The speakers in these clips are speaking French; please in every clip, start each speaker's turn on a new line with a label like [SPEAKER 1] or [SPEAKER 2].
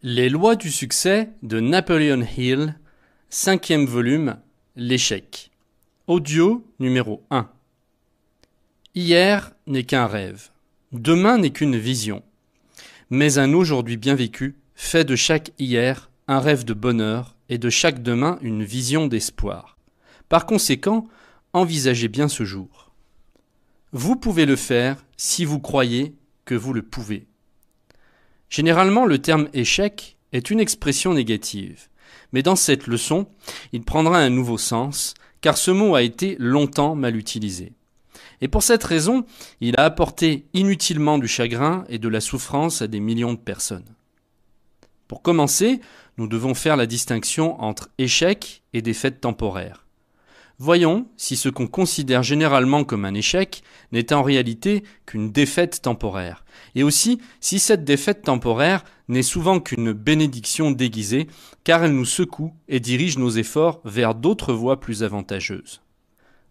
[SPEAKER 1] Les lois du succès de Napoleon Hill, 5e volume, l'échec. Audio numéro 1. Hier n'est qu'un rêve. Demain n'est qu'une vision. Mais un aujourd'hui bien vécu fait de chaque hier un rêve de bonheur et de chaque demain une vision d'espoir. Par conséquent, envisagez bien ce jour. Vous pouvez le faire si vous croyez que vous le pouvez. Généralement, le terme échec est une expression négative. Mais dans cette leçon, il prendra un nouveau sens, car ce mot a été longtemps mal utilisé. Et pour cette raison, il a apporté inutilement du chagrin et de la souffrance à des millions de personnes. Pour commencer, nous devons faire la distinction entre échec et défaite temporaire. Voyons si ce qu'on considère généralement comme un échec n'est en réalité qu'une défaite temporaire, et aussi si cette défaite temporaire n'est souvent qu'une bénédiction déguisée, car elle nous secoue et dirige nos efforts vers d'autres voies plus avantageuses.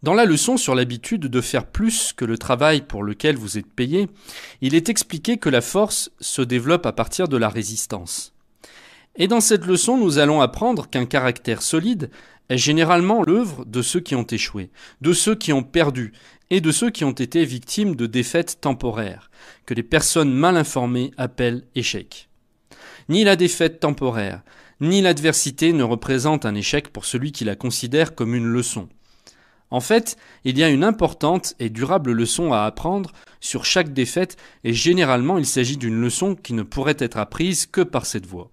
[SPEAKER 1] Dans la leçon sur l'habitude de faire plus que le travail pour lequel vous êtes payé, il est expliqué que la force se développe à partir de la résistance. Et dans cette leçon, nous allons apprendre qu'un caractère solide est généralement l'œuvre de ceux qui ont échoué, de ceux qui ont perdu et de ceux qui ont été victimes de défaites temporaires, que les personnes mal informées appellent échec. Ni la défaite temporaire, ni l'adversité ne représentent un échec pour celui qui la considère comme une leçon. En fait, il y a une importante et durable leçon à apprendre sur chaque défaite et généralement il s'agit d'une leçon qui ne pourrait être apprise que par cette voie.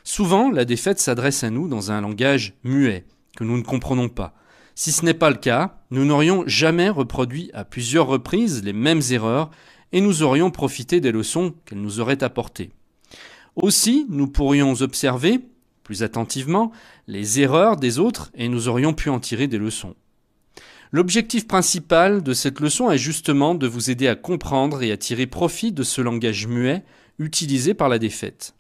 [SPEAKER 1] Souvent, la défaite s'adresse à nous dans un langage muet, que nous ne comprenons pas. Si ce n'est pas le cas, nous n'aurions jamais reproduit à plusieurs reprises les mêmes erreurs et nous aurions profité des leçons qu'elles nous auraient apportées. Aussi, nous pourrions observer, plus attentivement, les erreurs des autres et nous aurions pu en tirer des leçons. L'objectif principal de cette leçon est justement de vous aider à comprendre et à tirer profit de ce langage muet utilisé par la défaite.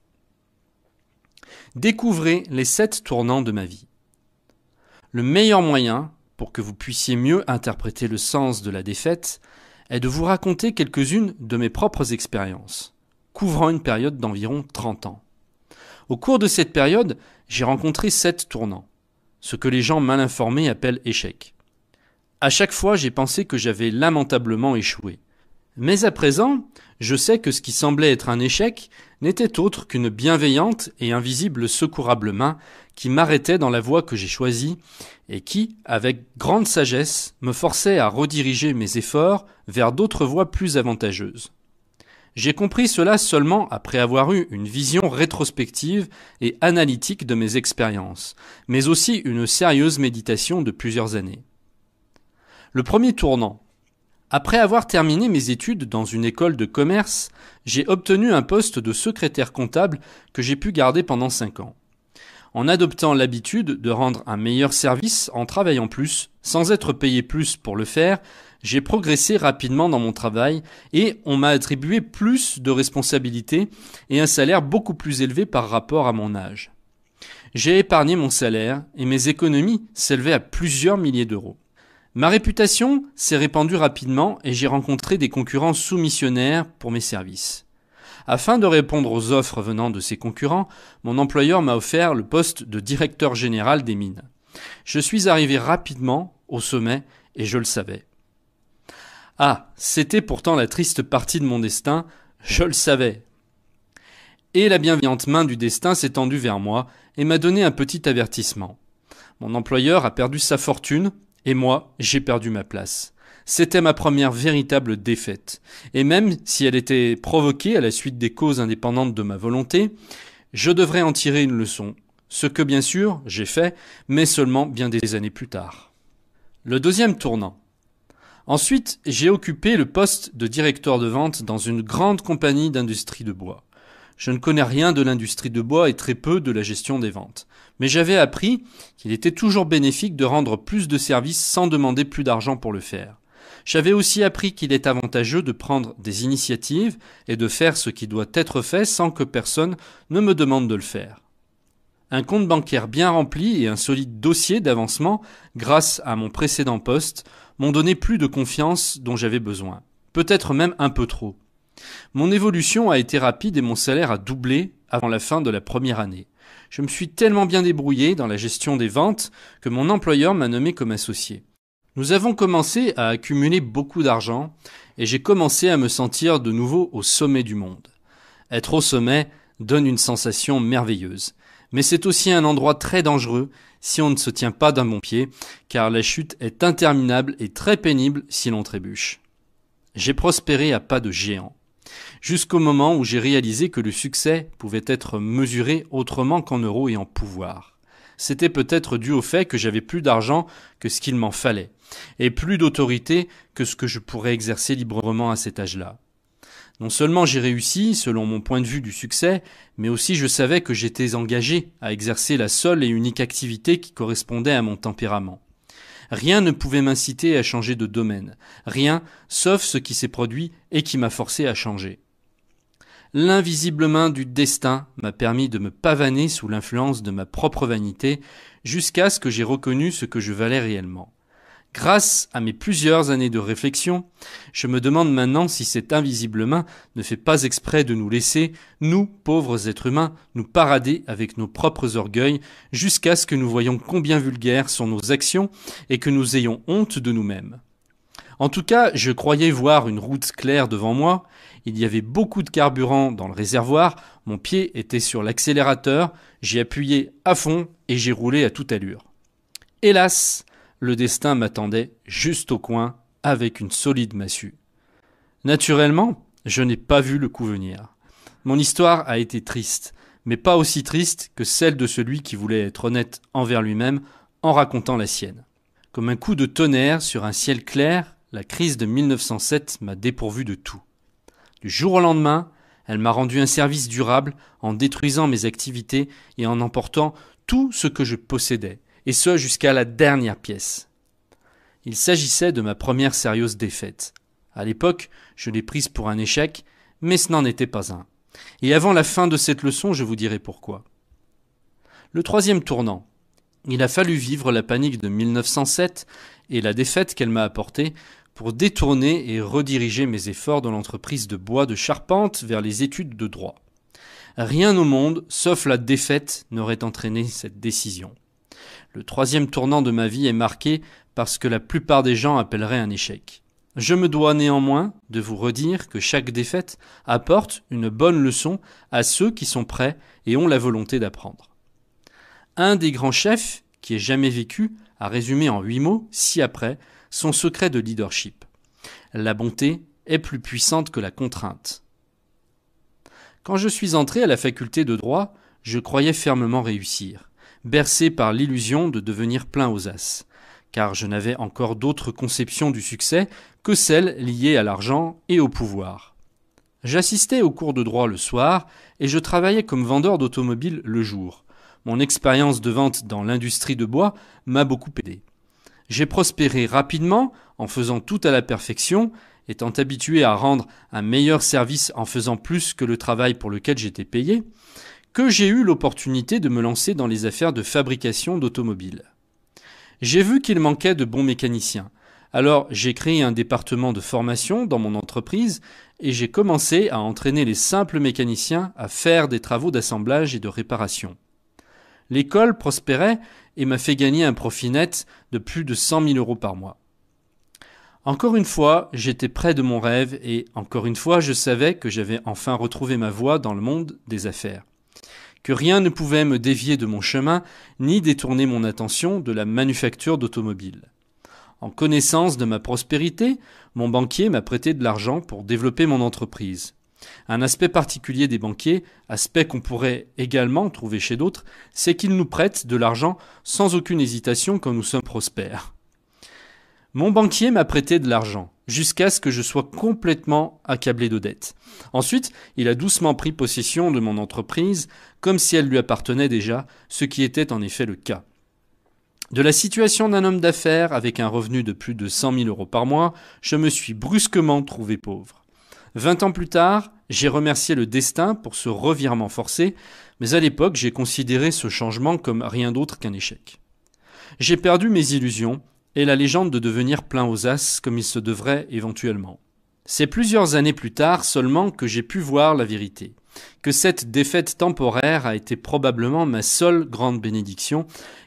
[SPEAKER 1] Découvrez les 7 tournants de ma vie. Le meilleur moyen, pour que vous puissiez mieux interpréter le sens de la défaite, est de vous raconter quelques-unes de mes propres expériences, couvrant une période d'environ 30 ans. Au cours de cette période, j'ai rencontré 7 tournants, ce que les gens mal informés appellent échecs. À chaque fois, j'ai pensé que j'avais lamentablement échoué. Mais à présent, je sais que ce qui semblait être un échec n'était autre qu'une bienveillante et invisible secourable main qui m'arrêtait dans la voie que j'ai choisie et qui, avec grande sagesse, me forçait à rediriger mes efforts vers d'autres voies plus avantageuses. J'ai compris cela seulement après avoir eu une vision rétrospective et analytique de mes expériences, mais aussi une sérieuse méditation de plusieurs années. Le premier tournant. Après avoir terminé mes études dans une école de commerce, j'ai obtenu un poste de secrétaire comptable que j'ai pu garder pendant 5 ans. En adoptant l'habitude de rendre un meilleur service en travaillant plus, sans être payé plus pour le faire, j'ai progressé rapidement dans mon travail et on m'a attribué plus de responsabilités et un salaire beaucoup plus élevé par rapport à mon âge. J'ai épargné mon salaire et mes économies s'élevaient à plusieurs milliers d'euros. Ma réputation s'est répandue rapidement et j'ai rencontré des concurrents soumissionnaires pour mes services. Afin de répondre aux offres venant de ces concurrents, mon employeur m'a offert le poste de directeur général des mines. Je suis arrivé rapidement au sommet et je le savais. Ah, c'était pourtant la triste partie de mon destin, je le savais. Et la bienveillante main du destin s'est tendue vers moi et m'a donné un petit avertissement. Mon employeur a perdu sa fortune, et moi, j'ai perdu ma place. C'était ma première véritable défaite. Et même si elle était provoquée à la suite des causes indépendantes de ma volonté, je devrais en tirer une leçon. Ce que bien sûr, j'ai fait, mais seulement bien des années plus tard. Le deuxième tournant. Ensuite, j'ai occupé le poste de directeur de vente dans une grande compagnie d'industrie de bois. Je ne connais rien de l'industrie de bois et très peu de la gestion des ventes. Mais j'avais appris qu'il était toujours bénéfique de rendre plus de services sans demander plus d'argent pour le faire. J'avais aussi appris qu'il est avantageux de prendre des initiatives et de faire ce qui doit être fait sans que personne ne me demande de le faire. Un compte bancaire bien rempli et un solide dossier d'avancement, grâce à mon précédent poste, m'ont donné plus de confiance dont j'avais besoin. Peut-être même un peu trop. Mon évolution a été rapide et mon salaire a doublé avant la fin de la première année. Je me suis tellement bien débrouillé dans la gestion des ventes que mon employeur m'a nommé comme associé. Nous avons commencé à accumuler beaucoup d'argent et j'ai commencé à me sentir de nouveau au sommet du monde. Être au sommet donne une sensation merveilleuse. Mais c'est aussi un endroit très dangereux si on ne se tient pas d'un bon pied, car la chute est interminable et très pénible si l'on trébuche. J'ai prospéré à pas de géant, jusqu'au moment où j'ai réalisé que le succès pouvait être mesuré autrement qu'en euros et en pouvoir. C'était peut-être dû au fait que j'avais plus d'argent que ce qu'il m'en fallait, et plus d'autorité que ce que je pourrais exercer librement à cet âge-là. Non seulement j'ai réussi, selon mon point de vue du succès, mais aussi je savais que j'étais engagé à exercer la seule et unique activité qui correspondait à mon tempérament. Rien ne pouvait m'inciter à changer de domaine, rien, sauf ce qui s'est produit et qui m'a forcé à changer. L'invisible main du destin m'a permis de me pavaner sous l'influence de ma propre vanité jusqu'à ce que j'ai reconnu ce que je valais réellement. Grâce à mes plusieurs années de réflexion, je me demande maintenant si cette invisible main ne fait pas exprès de nous laisser, nous, pauvres êtres humains, nous parader avec nos propres orgueils jusqu'à ce que nous voyions combien vulgaires sont nos actions et que nous ayons honte de nous-mêmes. En tout cas, je croyais voir une route claire devant moi, il y avait beaucoup de carburant dans le réservoir, mon pied était sur l'accélérateur, j'ai appuyé à fond et j'ai roulé à toute allure. Hélas, le destin m'attendait juste au coin avec une solide massue. Naturellement, je n'ai pas vu le coup venir. Mon histoire a été triste, mais pas aussi triste que celle de celui qui voulait être honnête envers lui-même en racontant la sienne. Comme un coup de tonnerre sur un ciel clair, la crise de 1907 m'a dépourvu de tout. Du jour au lendemain, elle m'a rendu un service durable en détruisant mes activités et en emportant tout ce que je possédais, et ce jusqu'à la dernière pièce. Il s'agissait de ma première sérieuse défaite. À l'époque, je l'ai prise pour un échec, mais ce n'en était pas un. Et avant la fin de cette leçon, je vous dirai pourquoi. Le troisième tournant. Il a fallu vivre la panique de 1907 et la défaite qu'elle m'a apportée pour détourner et rediriger mes efforts dans l'entreprise de bois de charpente vers les études de droit. Rien au monde, sauf la défaite, n'aurait entraîné cette décision. Le troisième tournant de ma vie est marqué par ce que la plupart des gens appelleraient un échec. Je me dois néanmoins de vous redire que chaque défaite apporte une bonne leçon à ceux qui sont prêts et ont la volonté d'apprendre. Un des grands chefs qui ait jamais vécu a résumé en 8 mots, ci-après, son secret de leadership. La bonté est plus puissante que la contrainte. Quand je suis entré à la faculté de droit, je croyais fermement réussir, bercé par l'illusion de devenir plein aux as, car je n'avais encore d'autres conceptions du succès que celles liées à l'argent et au pouvoir. J'assistais aux cours de droit le soir et je travaillais comme vendeur d'automobiles le jour. Mon expérience de vente dans l'industrie de bois m'a beaucoup aidé. J'ai prospéré rapidement en faisant tout à la perfection, étant habitué à rendre un meilleur service en faisant plus que le travail pour lequel j'étais payé, que j'ai eu l'opportunité de me lancer dans les affaires de fabrication d'automobiles. J'ai vu qu'il manquait de bons mécaniciens. Alors j'ai créé un département de formation dans mon entreprise et j'ai commencé à entraîner les simples mécaniciens à faire des travaux d'assemblage et de réparation. L'école prospérait et m'a fait gagner un profit net de plus de 100 000 € par mois. Encore une fois, j'étais près de mon rêve et encore une fois, je savais que j'avais enfin retrouvé ma voie dans le monde des affaires. Que rien ne pouvait me dévier de mon chemin ni détourner mon attention de la manufacture d'automobiles. En connaissance de ma prospérité, mon banquier m'a prêté de l'argent pour développer mon entreprise. Un aspect particulier des banquiers, aspect qu'on pourrait également trouver chez d'autres, c'est qu'ils nous prêtent de l'argent sans aucune hésitation quand nous sommes prospères. Mon banquier m'a prêté de l'argent, jusqu'à ce que je sois complètement accablé de dettes. Ensuite, il a doucement pris possession de mon entreprise, comme si elle lui appartenait déjà, ce qui était en effet le cas. De la situation d'un homme d'affaires avec un revenu de plus de 100 000 € par mois, je me suis brusquement trouvé pauvre. 20 ans plus tard, j'ai remercié le destin pour ce revirement forcé, mais à l'époque, j'ai considéré ce changement comme rien d'autre qu'un échec. J'ai perdu mes illusions et la légende de devenir plein aux as comme il se devrait éventuellement. C'est plusieurs années plus tard seulement que j'ai pu voir la vérité. que cette défaite temporaire a été probablement ma seule grande bénédiction,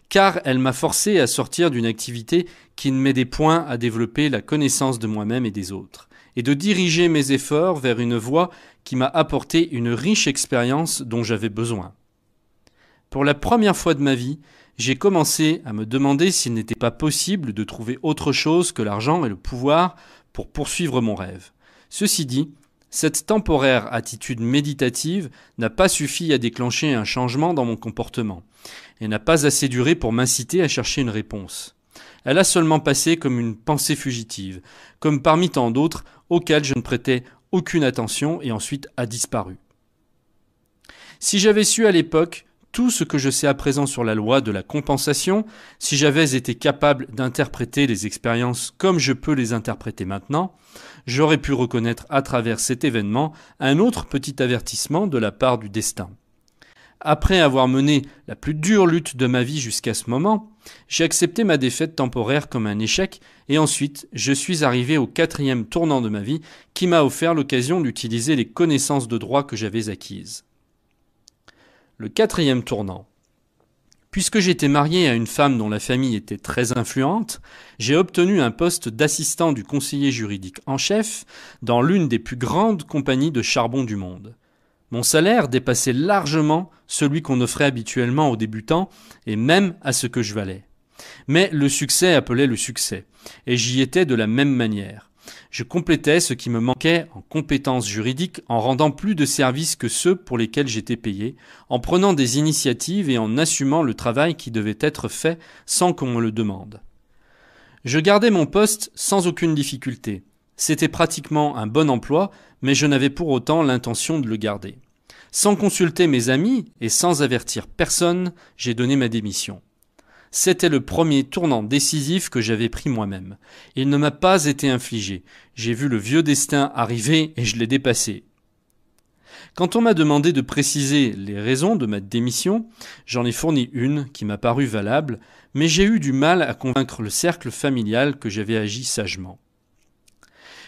[SPEAKER 1] car elle m'a forcé à sortir d'une activité qui ne m'aidait point à développer la connaissance de moi-même et des autres, et de diriger mes efforts vers une voie qui m'a apporté une riche expérience dont j'avais besoin. Pour la première fois de ma vie, j'ai commencé à me demander s'il n'était pas possible de trouver autre chose que l'argent et le pouvoir pour poursuivre mon rêve. Ceci dit, cette temporaire attitude méditative n'a pas suffi à déclencher un changement dans mon comportement et n'a pas assez duré pour m'inciter à chercher une réponse. Elle a seulement passé comme une pensée fugitive, comme parmi tant d'autres auxquelles je ne prêtais aucune attention et ensuite a disparu. Si j'avais su à l'époque tout ce que je sais à présent sur la loi de la compensation, si j'avais été capable d'interpréter les expériences comme je peux les interpréter maintenant, j'aurais pu reconnaître à travers cet événement un autre petit avertissement de la part du destin. Après avoir mené la plus dure lutte de ma vie jusqu'à ce moment, j'ai accepté ma défaite temporaire comme un échec et ensuite je suis arrivé au 4e tournant de ma vie qui m'a offert l'occasion d'utiliser les connaissances de droit que j'avais acquises. Le 4e tournant. Puisque j'étais marié à une femme dont la famille était très influente, j'ai obtenu un poste d'assistant du conseiller juridique en chef dans l'une des plus grandes compagnies de charbon du monde. Mon salaire dépassait largement celui qu'on offrait habituellement aux débutants et même à ce que je valais. Mais le succès appelait le succès, et j'y étais de la même manière. Je complétais ce qui me manquait en compétences juridiques en rendant plus de services que ceux pour lesquels j'étais payé, en prenant des initiatives et en assumant le travail qui devait être fait sans qu'on me le demande. Je gardais mon poste sans aucune difficulté. C'était pratiquement un bon emploi, mais je n'avais pour autant l'intention de le garder. Sans consulter mes amis et sans avertir personne, j'ai donné ma démission. C'était le premier tournant décisif que j'avais pris moi-même. Il ne m'a pas été infligé. J'ai vu le vieux destin arriver et je l'ai dépassé. Quand on m'a demandé de préciser les raisons de ma démission, j'en ai fourni une qui m'a paru valable, mais j'ai eu du mal à convaincre le cercle familial que j'avais agi sagement.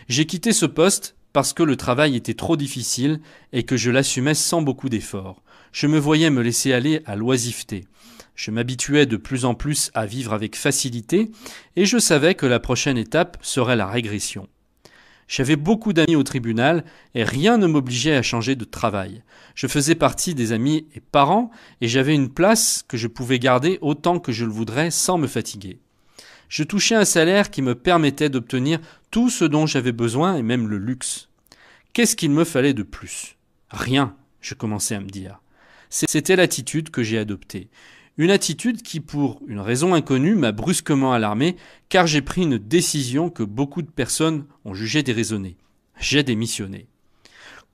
[SPEAKER 1] J'ai quitté ce poste parce que le travail était trop difficile et que je l'assumais sans beaucoup d'efforts. Je me voyais me laisser aller à l'oisiveté. Je m'habituais de plus en plus à vivre avec facilité et je savais que la prochaine étape serait la régression. J'avais beaucoup d'amis au tribunal et rien ne m'obligeait à changer de travail. Je faisais partie des amis et parents et j'avais une place que je pouvais garder autant que je le voudrais sans me fatiguer. Je touchais un salaire qui me permettait d'obtenir tout ce dont j'avais besoin et même le luxe. Qu'est-ce qu'il me fallait de plus ? Rien, je commençais à me dire. C'était l'attitude que j'ai adoptée. Une attitude qui, pour une raison inconnue, m'a brusquement alarmé, car j'ai pris une décision que beaucoup de personnes ont jugée déraisonnée. J'ai démissionné.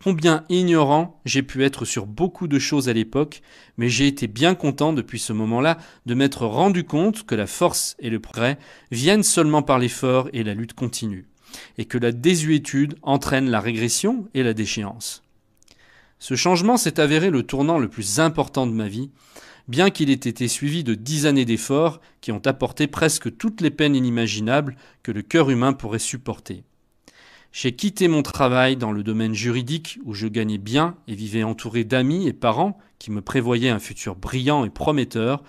[SPEAKER 1] Combien ignorant j'ai pu être sur beaucoup de choses à l'époque, mais j'ai été bien content depuis ce moment-là de m'être rendu compte que la force et le progrès viennent seulement par l'effort et la lutte continue, et que la désuétude entraîne la régression et la déchéance. Ce changement s'est avéré le tournant le plus important de ma vie, bien qu'il ait été suivi de 10 années d'efforts qui ont apporté presque toutes les peines inimaginables que le cœur humain pourrait supporter. J'ai quitté mon travail dans le domaine juridique où je gagnais bien et vivais entouré d'amis et parents qui me prévoyaient un futur brillant et prometteur.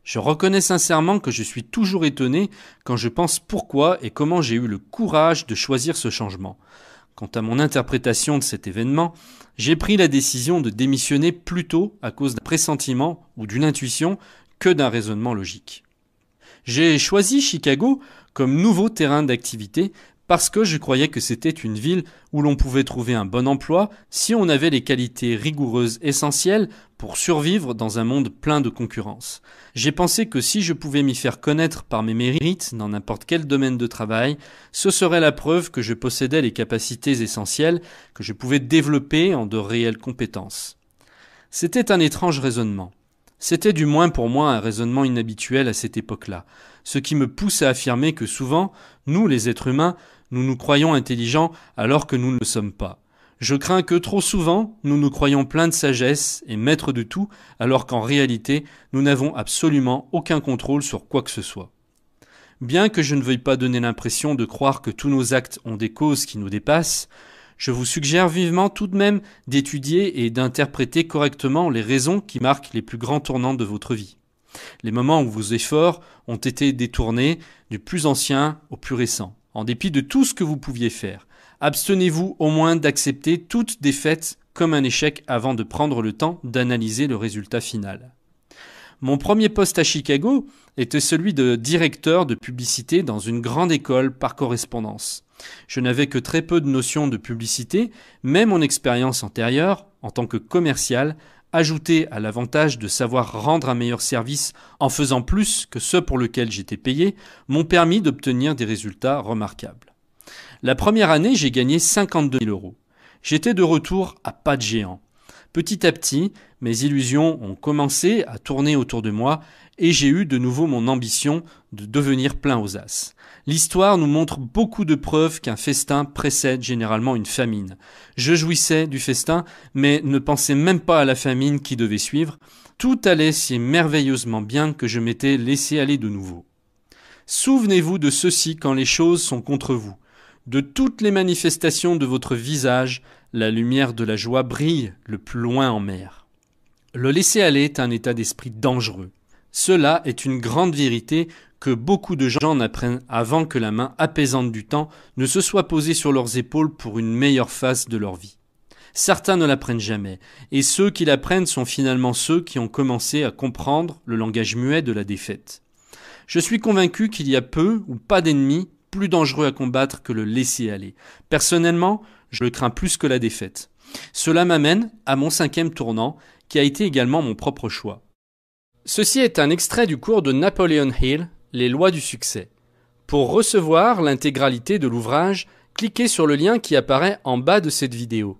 [SPEAKER 1] Je reconnais sincèrement que je suis toujours étonné quand je pense pourquoi et comment j'ai eu le courage de choisir ce changement. Quant à mon interprétation de cet événement, j'ai pris la décision de démissionner plutôt à cause d'un pressentiment ou d'une intuition que d'un raisonnement logique. J'ai choisi Chicago comme nouveau terrain d'activité parce que je croyais que c'était une ville où l'on pouvait trouver un bon emploi si on avait les qualités rigoureuses essentielles pour survivre dans un monde plein de concurrence. J'ai pensé que si je pouvais m'y faire connaître par mes mérites dans n'importe quel domaine de travail, ce serait la preuve que je possédais les capacités essentielles que je pouvais développer en de réelles compétences. C'était un étrange raisonnement. C'était du moins pour moi un raisonnement inhabituel à cette époque-là, ce qui me pousse à affirmer que souvent, nous les êtres humains, nous nous croyons intelligents alors que nous ne le sommes pas. Je crains que trop souvent, nous nous croyons pleins de sagesse et maîtres de tout, alors qu'en réalité, nous n'avons absolument aucun contrôle sur quoi que ce soit. Bien que je ne veuille pas donner l'impression de croire que tous nos actes ont des causes qui nous dépassent, Je vous suggère vivement tout de même d'étudier et d'interpréter correctement les raisons qui marquent les plus grands tournants de votre vie. Les moments où vos efforts ont été détournés du plus ancien au plus récent. En dépit de tout ce que vous pouviez faire, abstenez-vous au moins d'accepter toute défaite comme un échec avant de prendre le temps d'analyser le résultat final. Mon premier poste à Chicago était celui de directeur de publicité dans une grande école par correspondance. Je n'avais que très peu de notions de publicité, mais mon expérience antérieure, en tant que commercial, ajoutée à l'avantage de savoir rendre un meilleur service en faisant plus que ce pour lequel j'étais payé, m'ont permis d'obtenir des résultats remarquables. La première année, j'ai gagné 52 000 €. J'étais de retour à pas de géant. Petit à petit, mes illusions ont commencé à tourner autour de moi et j'ai eu de nouveau mon ambition de devenir plein aux as. L'histoire nous montre beaucoup de preuves qu'un festin précède généralement une famine. Je jouissais du festin, mais ne pensais même pas à la famine qui devait suivre. Tout allait si merveilleusement bien que je m'étais laissé aller de nouveau. Souvenez-vous de ceci quand les choses sont contre vous. De toutes les manifestations de votre visage, la lumière de la joie brille le plus loin en mer. Le laisser-aller est un état d'esprit dangereux. Cela est une grande vérité que beaucoup de gens apprennent avant que la main apaisante du temps ne se soit posée sur leurs épaules pour une meilleure phase de leur vie. Certains ne l'apprennent jamais, et ceux qui l'apprennent sont finalement ceux qui ont commencé à comprendre le langage muet de la défaite. Je suis convaincu qu'il y a peu ou pas d'ennemis plus dangereux à combattre que le laisser-aller. Personnellement, je le crains plus que la défaite. Cela m'amène à mon 5e tournant, qui a été également mon propre choix. Ceci est un extrait du cours de Napoleon Hill, Les lois du succès. Pour recevoir l'intégralité de l'ouvrage, cliquez sur le lien qui apparaît en bas de cette vidéo.